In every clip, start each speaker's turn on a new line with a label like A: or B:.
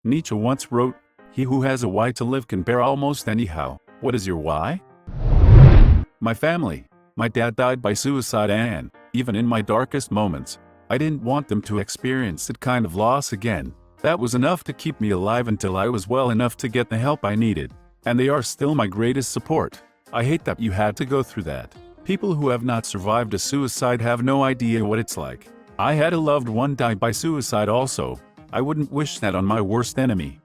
A: Nietzsche once wrote, "He who has a why to live can bear almost anyhow." What is your why? My family. My dad died by suicide, and, even in my darkest moments, I didn't want them to experience that kind of loss again. That was enough to keep me alive until I was well enough to get the help I needed. And they are still my greatest support. I hate that you had to go through that. People who have not survived a suicide have no idea what it's like. I had a loved one die by suicide also. I wouldn't wish that on my worst enemy.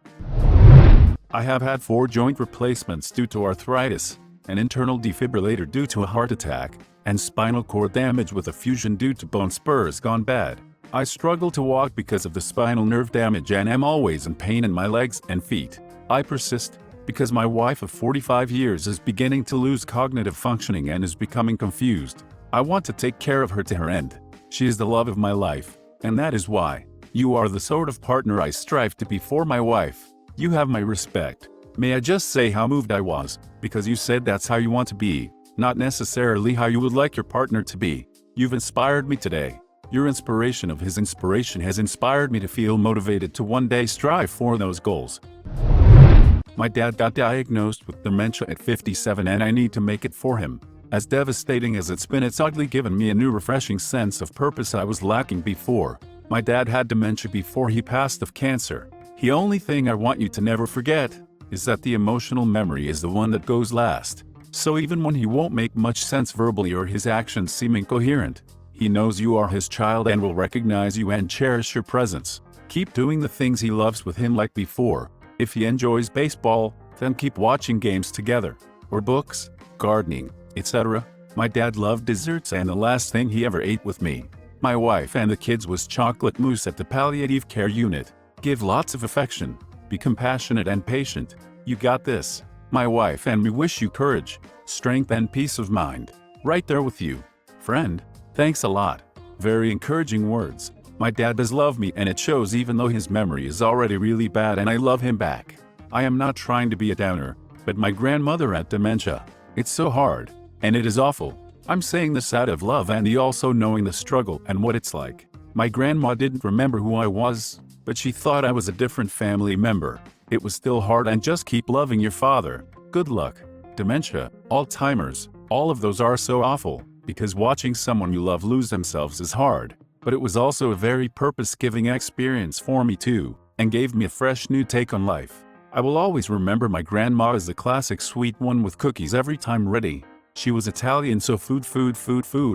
A: I have had 4 joint replacements due to arthritis, an internal defibrillator due to a heart attack, and spinal cord damage with a fusion due to bone spurs gone bad. I struggle to walk because of the spinal nerve damage and am always in pain in my legs and feet. I persist because my wife of 45 years is beginning to lose cognitive functioning and is becoming confused. I want to take care of her to her end. She is the love of my life, and that is why. You are the sort of partner I strive to be for my wife. You have my respect. May I just say how moved I was, because you said that's how you want to be, not necessarily how you would like your partner to be. You've inspired me today. Your inspiration of his inspiration has inspired me to feel motivated to one day strive for those goals. My dad got diagnosed with dementia at 57 and I need to make it for him. As devastating as it's been, it's oddly given me a new refreshing sense of purpose I was lacking before. My dad had dementia before he passed of cancer. The only thing I want you to never forget is that the emotional memory is the one that goes last. So even when he won't make much sense verbally or his actions seem incoherent, he knows you are his child and will recognize you and cherish your presence. Keep doing the things he loves with him like before. If he enjoys baseball, then keep watching games together, or books, gardening, etc. My dad loved desserts and the last thing he ever ate with me, my wife and the kids was chocolate mousse at the palliative care unit. Give lots of affection. Be compassionate and patient. You got this. My wife and me wish you courage, strength and peace of mind. Right there with you. Friend, thanks a lot. Very encouraging words. My dad does love me and it shows even though his memory is already really bad and I love him back. I am not trying to be a downer, but my grandmother had dementia. It's so hard, and it is awful. I'm saying this out of love and the also knowing the struggle and what it's like. My grandma didn't remember who I was, but she thought I was a different family member. It was still hard and just keep loving your father. Good luck. Dementia, Alzheimer's, all of those are so awful, because watching someone you love lose themselves is hard. But it was also a very purpose-giving experience for me too, and gave me a fresh new take on life. I will always remember my grandma as the classic sweet one with cookies every time ready. She was Italian, so food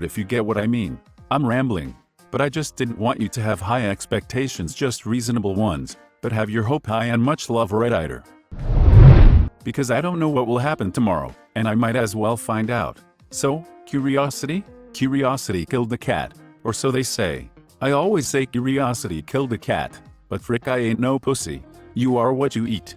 A: if you get what I mean. I'm rambling, but I just didn't want you to have high expectations, just reasonable ones, but have your hope high and much love, Redditer. Because I don't know what will happen tomorrow, and I might as well find out. So, curiosity? Curiosity killed the cat. Or so they say. I always say curiosity killed the cat, but frick, I ain't no pussy. You are what you eat.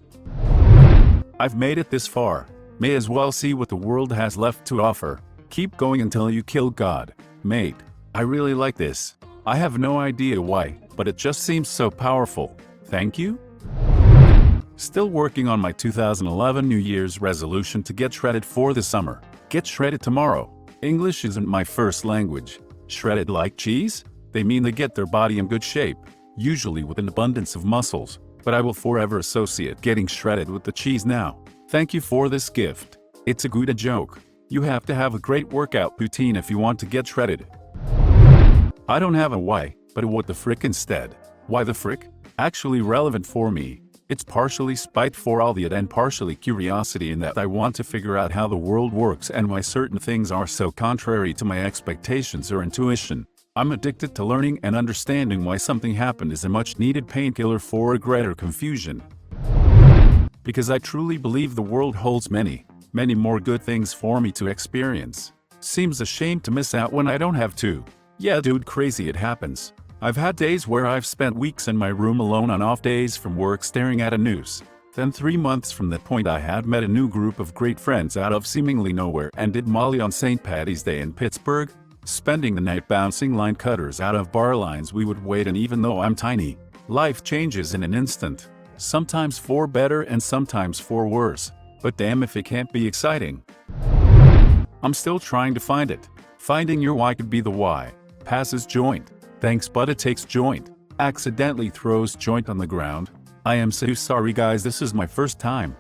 A: I've made it this far. May as well see what the world has left to offer. Keep going until you kill God. Mate, I really like this. I have no idea why, but it just seems so powerful. Thank you? Still working on my 2011 New Year's resolution to get shredded for the summer. Get shredded tomorrow. English isn't my first language. Shredded like cheese? They mean they get their body in good shape, usually with an abundance of muscles, but I will forever associate getting shredded with the cheese now. Thank you for this gift. It's a good joke. You have to have a great workout routine if you want to get shredded. I don't have a why, but a what the frick instead. Why the frick? Actually relevant for me. It's partially spite for all the and partially curiosity in that I want to figure out how the world works and why certain things are so contrary to my expectations or intuition. I'm addicted to learning and understanding why something happened is a much needed painkiller for regret or confusion. Because I truly believe the world holds many more good things for me to experience. Seems a shame to miss out when I don't have to. Yeah dude, crazy it happens. I've had days where I've spent weeks in my room alone on off days from work staring at a noose. Then 3 months from that point I had met a new group of great friends out of seemingly nowhere and did Molly on St. Paddy's Day in Pittsburgh, spending the night bouncing line cutters out of bar lines we would wait, and even though I'm tiny, life changes in an instant. Sometimes for better and sometimes for worse, but damn if it can't be exciting. I'm still trying to find it. Finding your why could be the why. Passes joint. Thanks but it takes joint. Accidentally throws joint on the ground. I am so sorry guys, this is my first time.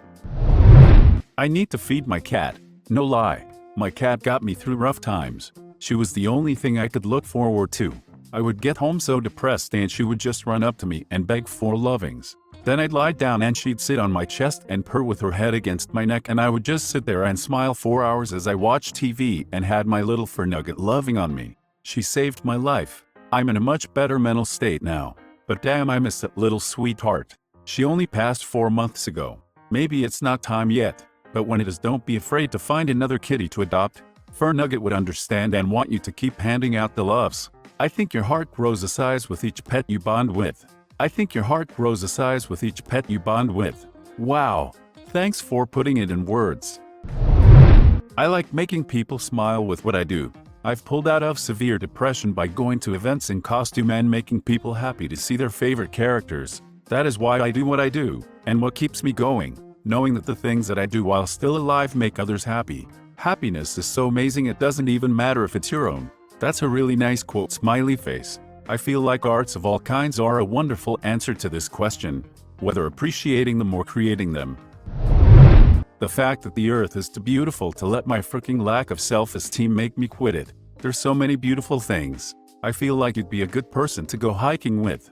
A: I need to feed my cat. No lie. My cat got me through rough times. She was the only thing I could look forward to. I would get home so depressed and she would just run up to me and beg for lovings. Then I'd lie down and she'd sit on my chest and purr with her head against my neck, and I would just sit there and smile for hours as I watched TV and had my little fur nugget loving on me. She saved my life. I'm in a much better mental state now. But damn, I miss that little sweetheart. She only passed 4 months ago. Maybe it's not time yet, but when it is, don't be afraid to find another kitty to adopt. Fur Nugget would understand and want you to keep handing out the loves. I think your heart grows a size with each pet you bond with. I think your heart grows a size with each pet you bond with. Wow. Thanks for putting it in words. I like making people smile with what I do. I've pulled out of severe depression by going to events in costume and making people happy to see their favorite characters. That is why I do what I do, and what keeps me going, knowing that the things that I do while still alive make others happy. Happiness is so amazing it doesn't even matter if it's your own. That's a really nice quote, smiley face. I feel like arts of all kinds are a wonderful answer to this question, whether appreciating them or creating them. The fact that the earth is too beautiful to let my freaking lack of self-esteem make me quit it. There's so many beautiful things. I feel like you'd be a good person to go hiking with.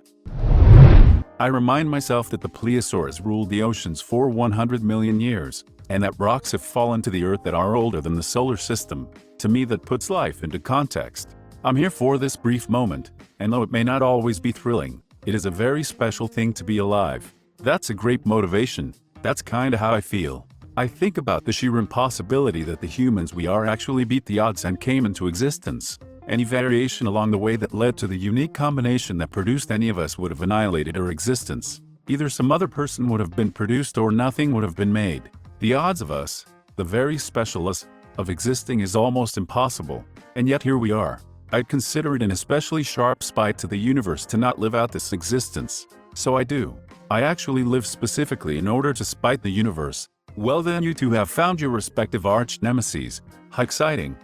A: I remind myself that the plesiosaurs ruled the oceans for 100 million years, and that rocks have fallen to the earth that are older than the solar system. To me, that puts life into context. I'm here for this brief moment, and though it may not always be thrilling, it is a very special thing to be alive. That's a great motivation. That's kinda how I feel. I think about the sheer impossibility that the humans we are actually beat the odds and came into existence. Any variation along the way that led to the unique combination that produced any of us would have annihilated our existence. Either some other person would have been produced or nothing would have been made. The odds of us, the very specialness, of existing is almost impossible, and yet here we are. I'd consider it an especially sharp spite to the universe to not live out this existence. So I do. I actually live specifically in order to spite the universe. Well then, you two have found your respective arch nemeses. How exciting.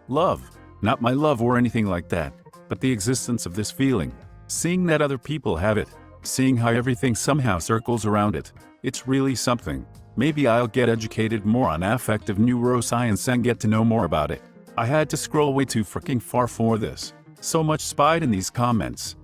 A: Love. Not my love or anything like that, but the existence of this feeling. Seeing that other people have it. Seeing how everything somehow circles around it. It's really something. Maybe I'll get educated more on affective neuroscience and get to know more about it. I had to scroll way too freaking far for this. So much spite in these comments.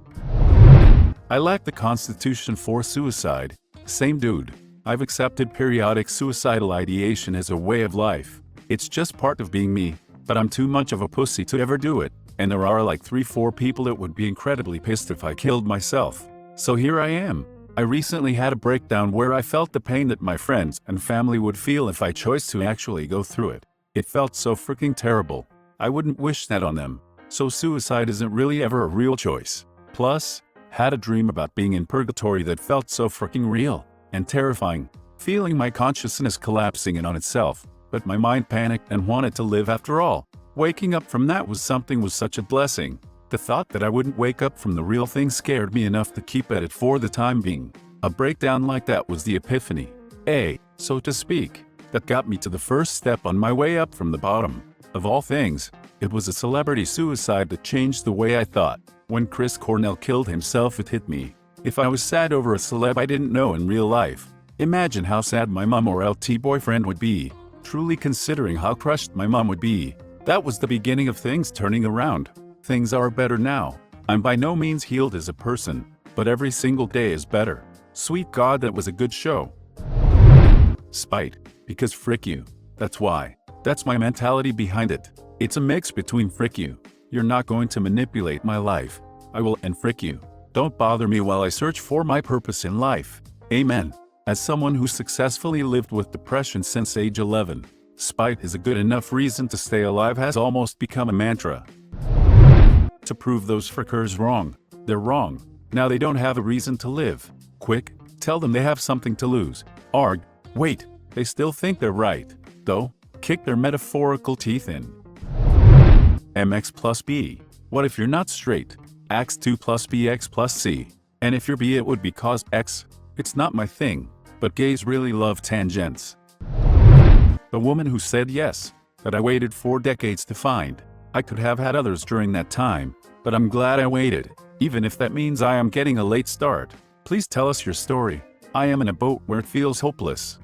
A: I lack the constitution for suicide. Same dude. I've accepted periodic suicidal ideation as a way of life. It's just part of being me, but I'm too much of a pussy to ever do it, and there are like 3-4 people that would be incredibly pissed if I killed myself. So here I am. I recently had a breakdown where I felt the pain that my friends and family would feel if I chose to actually go through it. It felt so freaking terrible. I wouldn't wish that on them. So suicide isn't really ever a real choice. Plus, had a dream about being in purgatory that felt so freaking real and terrifying, feeling my consciousness collapsing in on itself, but my mind panicked and wanted to live after all. Waking up from that was such a blessing. The thought that I wouldn't wake up from the real thing scared me enough to keep at it for the time being. A breakdown like that was the epiphany, so to speak, that got me to the first step on my way up from the bottom. Of all things, it was a celebrity suicide that changed the way I thought. When Chris Cornell killed himself, it hit me. If I was sad over a celeb I didn't know in real life, imagine how sad my mom or LT boyfriend would be. Truly considering how crushed my mom would be. That was the beginning of things turning around. Things are better now. I'm by no means healed as a person, but every single day is better. Sweet God, that was a good show. Spite. Because frick you. That's why. That's my mentality behind it. It's a mix between frick you. You're not going to manipulate my life. I will, and frick you. Don't bother me while I search for my purpose in life. Amen. As someone who successfully lived with depression since age 11, spite is a good enough reason to stay alive has almost become a mantra. To prove those frickers wrong. They're wrong. Now they don't have a reason to live. Quick, tell them they have something to lose. Arg. Wait, they still think they're right. Though, kick their metaphorical teeth in. MX plus B. What if you're not straight? X2 plus BX plus C. And if you're B, it would be cos X. It's not my thing, but gays really love tangents. The woman who said yes, that I waited 4 decades to find. I could have had others during that time, but I'm glad I waited, even if that means I am getting a late start. Please tell us your story. I am in a boat where it feels hopeless.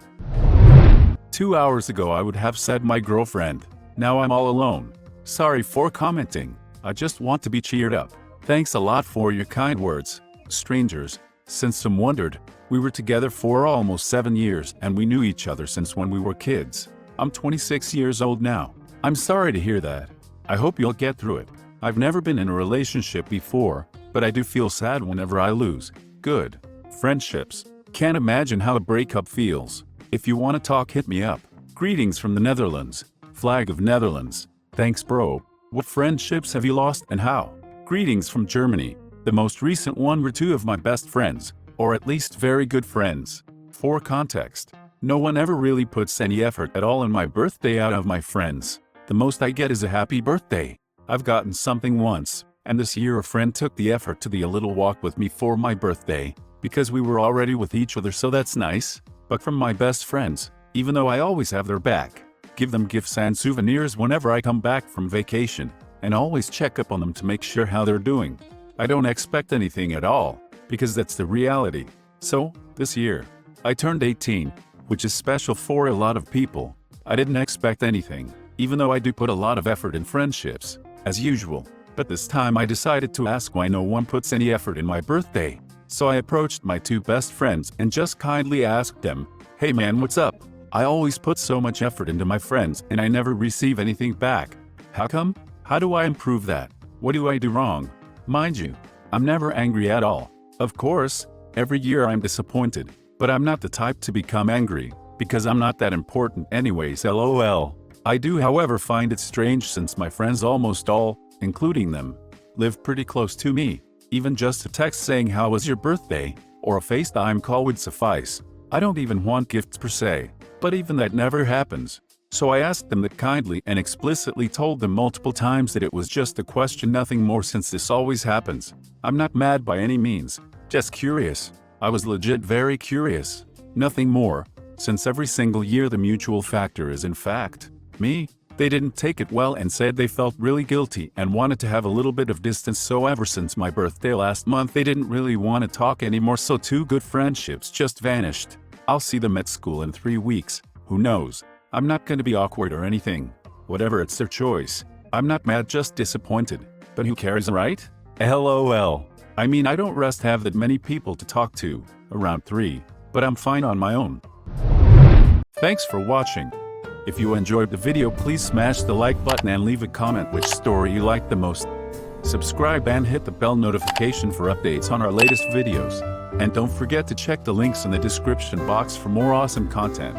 A: 2 hours ago I would have said my girlfriend. Now I'm all alone. Sorry for commenting. I just want to be cheered up. Thanks a lot for your kind words. Strangers, since some wondered, we were together for almost 7 years and we knew each other since when we were kids. I'm 26 years old now. I'm sorry to hear that. I hope you'll get through it. I've never been in a relationship before, but I do feel sad whenever I lose good friendships. Can't imagine how a breakup feels. If you want to talk, hit me up. Greetings from the Netherlands. Flag of Netherlands. Thanks, bro. What friendships have you lost and how? Greetings from Germany. The most recent one were two of my best friends, or at least very good friends. For context, no one ever really puts any effort at all in my birthday out of my friends. The most I get is a happy birthday. I've gotten something once, and this year a friend took the effort to do a little walk with me for my birthday, because we were already with each other, so that's nice. But from my best friends, even though I always have their back, give them gifts and souvenirs whenever I come back from vacation, and always check up on them to make sure how they're doing. I don't expect anything at all, because that's the reality. So, this year, I turned 18, which is special for a lot of people. I didn't expect anything, even though I do put a lot of effort in friendships, as usual. But this time I decided to ask why no one puts any effort in my birthday. So I approached my two best friends and just kindly asked them, "Hey man, what's up? I always put so much effort into my friends and I never receive anything back. How come? How do I improve that? What do I do wrong?" Mind you, I'm never angry at all. Of course, every year I'm disappointed, but I'm not the type to become angry, because I'm not that important anyways, lol. I do however find it strange since my friends almost all, including them, live pretty close to me. Even just a text saying how was your birthday, or a FaceTime call would suffice. I don't even want gifts per se, but even that never happens. So I asked them that kindly and explicitly told them multiple times that it was just a question, nothing more, since this always happens. I'm not mad by any means, just curious. I was legit very curious. Nothing more, since every single year the mutual factor is in fact me. They didn't take it well and said they felt really guilty and wanted to have a little bit of distance, so ever since my birthday last month they didn't really want to talk anymore, so two good friendships just vanished. I'll see them at school in 3 weeks, who knows? I'm not gonna be awkward or anything. Whatever, it's their choice. I'm not mad, just disappointed. But who cares, right? LOL. I mean, I don't have that many people to talk to, around 3, but I'm fine on my own. Thanks for watching. If you enjoyed the video, please smash the like button and leave a comment which story you liked the most. Subscribe and hit the bell notification for updates on our latest videos. And don't forget to check the links in the description box for more awesome content.